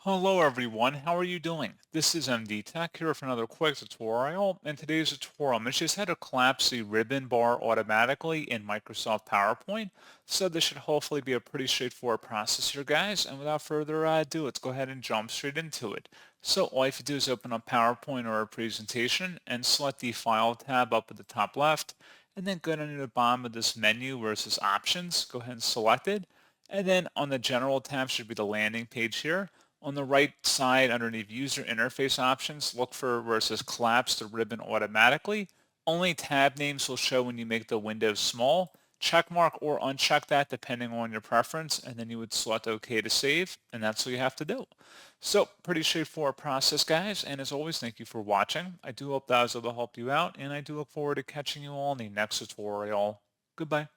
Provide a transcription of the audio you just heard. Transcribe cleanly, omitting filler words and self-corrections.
Hello everyone, how are you doing? This is MD Tech here for another quick tutorial. In today's tutorial, I'm going to show you how to collapse the ribbon bar automatically in Microsoft PowerPoint. So this should hopefully be a pretty straightforward process here, guys. And without further ado, let's go ahead and jump straight into it. So all you have to do is open up PowerPoint or a presentation and select the File tab up at the top left. And then go down to the bottom of this menu where it says Options. Go ahead and select it. And then on the General tab should be the landing page here. On the right side underneath user interface options, look for where it says collapse the ribbon automatically. Only tab names will show when you make the window small. Check mark or uncheck that depending on your preference, and then you would select OK to save, and that's what you have to do. So pretty straightforward process, guys, and as always, thank you for watching. I do hope that was able to help you out, and I do look forward to catching you all in the next tutorial. Goodbye.